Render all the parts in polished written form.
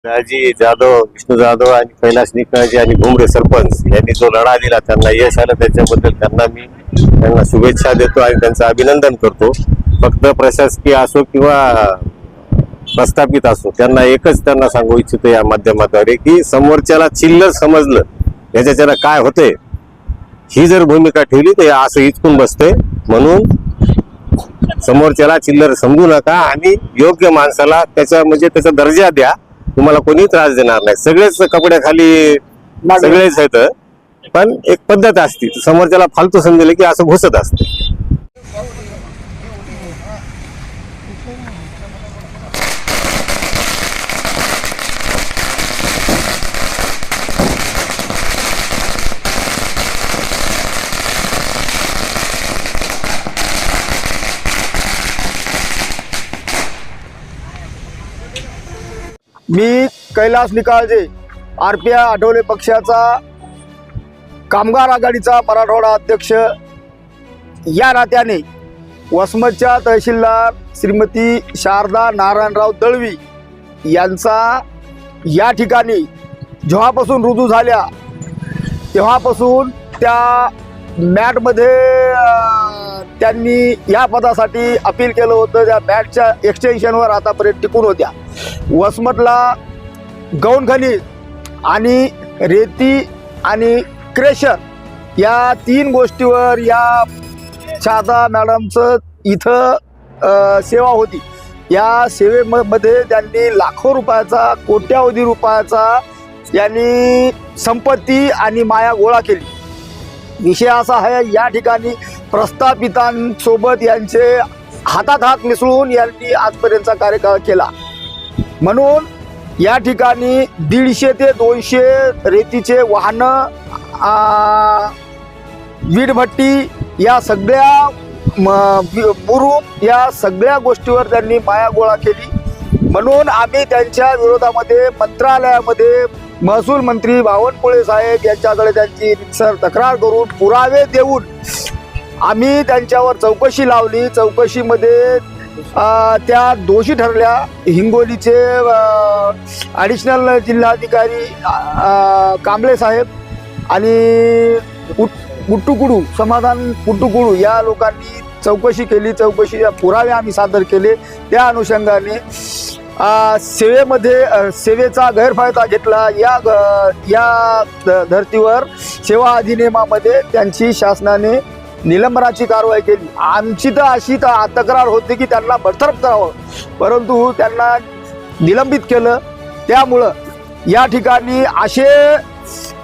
राजी जाधव, विष्णू जाधव आणि कैलास निकाळजे आणि भुमरे सरपंच यांनी जो लढा दिला त्यांना यश आलं, त्याच्याबद्दल त्यांना शुभेच्छा देतो आणि त्यांचं अभिनंदन करतो. फक्त प्रशासकीय असो किंवा प्रस्थापित असो, त्यांना एकच सांगू इच्छितो या माध्यमाद्वारे की समोरच्याला चिल्लर समजलं याच्याला काय होते, ही जर भूमिका ठेवली तर असं इचकून बसते. म्हणून समोरच्याला चिल्लर समजू नका आणि योग्य माणसाला त्याचा दर्जा द्या. तुम्हाला कोणी त्रास देणार नाही. सगळेच कपड्याखाली सगळेच आहेत, पण एक पद्धत असते. समोरच्याला फालतू समजले की असं घुसत असते. मी कैलास निकाळजे, आरपीआय आठवले पक्षाचा कामगार आघाडीचा मराठवाडा अध्यक्ष या नात्याने वसमतच्या तहसीलदार श्रीमती शारदा नारायणराव दळवी यांचा या ठिकाणी जेव्हापासून रुजू झाल्या तेव्हापासून त्या मॅटमध्ये त्यांनी या पदासाठी अपील केलं होतं. त्या मॅटच्या एक्सटेन्शनवर आतापर्यंत टिकून होत्या. वसमतला गौण खनिज आणि रेती आणि क्रेशर या तीन गोष्टीवर या शारदा मॅडमचं इथं सेवा होती. या सेवेमध्ये त्यांनी लाखो रुपयाचा, कोट्यावधी रुपयाचा यांनी संपत्ती आणि माया गोळा केली. विषय असा आहे, या ठिकाणी प्रस्थापितांसोबत यांचे हातात हात मिसळून यांनी आजपर्यंतचा कार्यकाळ केला. म्हणून या ठिकाणी 150 ते 200 रेतीचे वाहनं, वीटभट्टी या सगळ्या मुरूम या सगळ्या गोष्टीवर त्यांनी माया गोळा केली. म्हणून आम्ही त्यांच्या विरोधामध्ये मंत्रालयामध्ये महसूल मंत्री बावनकुळे साहेब यांच्याकडे त्यांची रितसर तक्रार करून पुरावे देऊन आम्ही त्यांच्यावर चौकशी लावली. चौकशीमध्ये त्या दोषी ठरल्या. हिंगोलीचे ॲडिशनल जिल्हाधिकारी कांबळे साहेब आणि पुट्टुकुडू समाधान पुट्टुकुडू या लोकांनी चौकशी केली. चौकशीचे पुरावे आम्ही सादर केले. त्या अनुषंगाने सेवेचा गैरफायदा घेतला या धर्तीवर सेवा अधिनियमामध्ये त्यांची शासनाने निलंबनाची कारवाई केली. आमची तर अशी तक्रार होती की त्यांना बडतर्फ करावं, परंतु त्यांना निलंबित केलं. त्यामुळं या ठिकाणी असे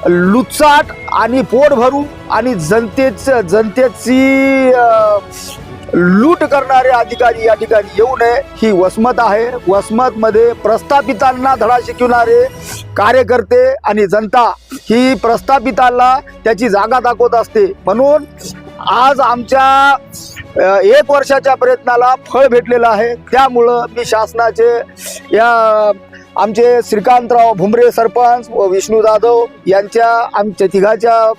लुच्चाट आणि पोट भरून आणि जनतेची लूट करणारे अधिकारी या ठिकाणी येऊ नये. ही वसमत आहे. वसमतमध्ये प्रस्थापितांना धडा शिकवणारे कार्यकर्ते आणि जनता ही प्रस्थापितांना त्याची जागा दाखवत असते. म्हणून आज आमच्या 1 वर्षाच्या प्रयत्नाला फळ भेटलेलं आहे. त्यामुळं मी शासनाचे आमचे श्रीकांतराव भुमरे सरपंच व विष्णू जाधव यांच्या आमच्या तिघाच्या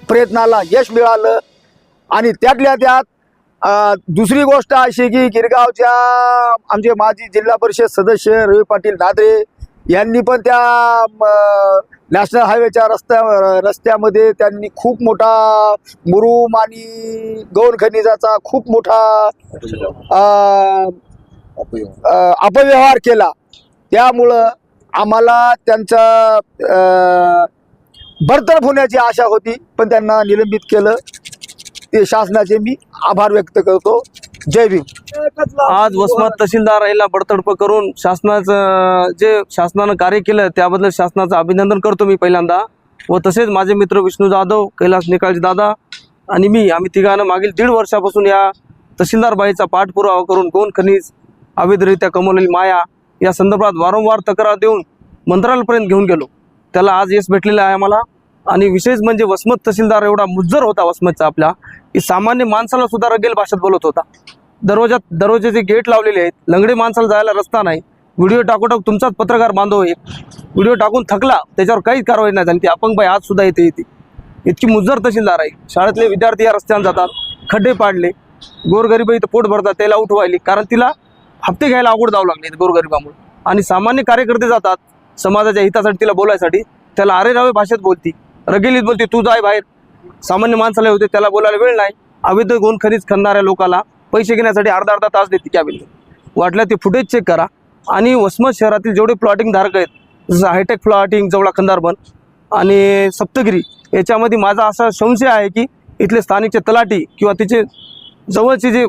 प्रयत्नाला यश मिळालं. आणि त्यातल्या त्यात दुसरी गोष्ट अशी की गिरगावच्या आमचे माजी जिल्हा परिषद सदस्य रवी पाटील नादरे यांनी पण त्या नॅशनल हायवेच्या रस्त्यामध्ये त्यांनी खूप मोठा मुरूम आणि गौण खनिजाचा खूप मोठा अपव्यवहार केला. त्यामुळं आम्हाला त्यांचा बडतर्फ होण्याची आशा होती, पण त्यांना निलंबित केलं. ते शासनाचे मी आभार व्यक्त करतो. जय भीम. आज वसमत तहसीलदार याला बडतर्फ करून शासनानं कार्य केलं त्याबद्दल शासनाचं अभिनंदन करतो मी पहिल्यांदा. व तसेच माझे मित्र विष्णू जाधव, कैलास निकाळजे दादा आणि आम्ही तिघांना मागील 1.5 वर्षापासून या तहसीलदार बाईचा पाठपुरावा करून गौण खनिज अवैधरित्या कमवलेली माया या संदर्भात वारंवार तक्रार देऊन मंत्रालयापर्यंत घेऊन गेलो. त्याला आज यश भेटलेलं आहे आम्हाला. आणि विशेष म्हणजे वसमत तहसीलदार एवढा मुज्जर होता वसमतचा आपल्या की सामान्य माणसाला सुद्धा रगेल भाषेत बोलत होता. दरवाजाचे गेट लावलेले आहेत, लंगडे माणसाला जायला रस्ता नाही. व्हिडिओ टाकू तुमचाच पत्रकार बांधव एक व्हिडिओ टाकून थकला, त्याच्यावर काहीच कारवाई नाही झाली. ती अपंग बाई आज सुद्धा येते इतकी मुज्जर तहसीलदार आहे. शाळेतले विद्यार्थी या रस्त्याने जातात, खड्डे पाडले, गोरगरीब इथं पोट भरतात, त्याला उठवायली कारण तिला हप्ते घ्यायला अवघड जावं लागले गोरगरिबामुळे. आणि सामान्य कार्यकर्ते जातात समाजाच्या हितासाठी तिला बोलायसाठी, त्याला अरे रावे भाषेत बोलती, रगेलीत बोलते, तू जाय बाहेर. सामान्य माणसाला होते त्याला बोलायला वेळ नाही. अवैध गोन खरीज करणाऱ्या लोकाला पैसे घेण्यासाठी अर्धा तास देते कॅबिन. वाटलं ते फुटेज चेक करा. आणि वसमत शहरातील जेवढे प्लॉटिंग धारक आहेत, जसं हायटेक प्लॉटिंग, जवळा खंदारबन आणि सप्तगिरी, याच्यामध्ये माझा असा संशय आहे की इथले स्थानिकचे तलाठी किंवा तिचे जवळचे जे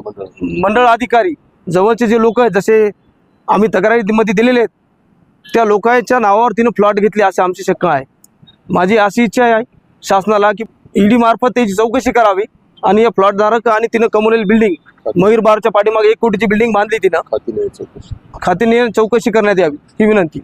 मंडळ अधिकारी, जवळचे जे लोक आहेत, जसे आम्ही तक्रारीमध्ये दिलेले आहेत, त्या लोकांच्या नावावर तिनं प्लॉट घेतले असे आमची शंका आहे. माझी अशी इच्छा आहे शासनाला की ईडी मार्फत त्याची चौकशी करावी आणि या प्लॉट धारक आणि तिनं कमवलेली बिल्डिंग, मयूर बारच्या पाठीमागे 1 कोटीची बिल्डिंग बांधली तिनं, खात्याने चौकशी करण्यात यावी ही विनंती.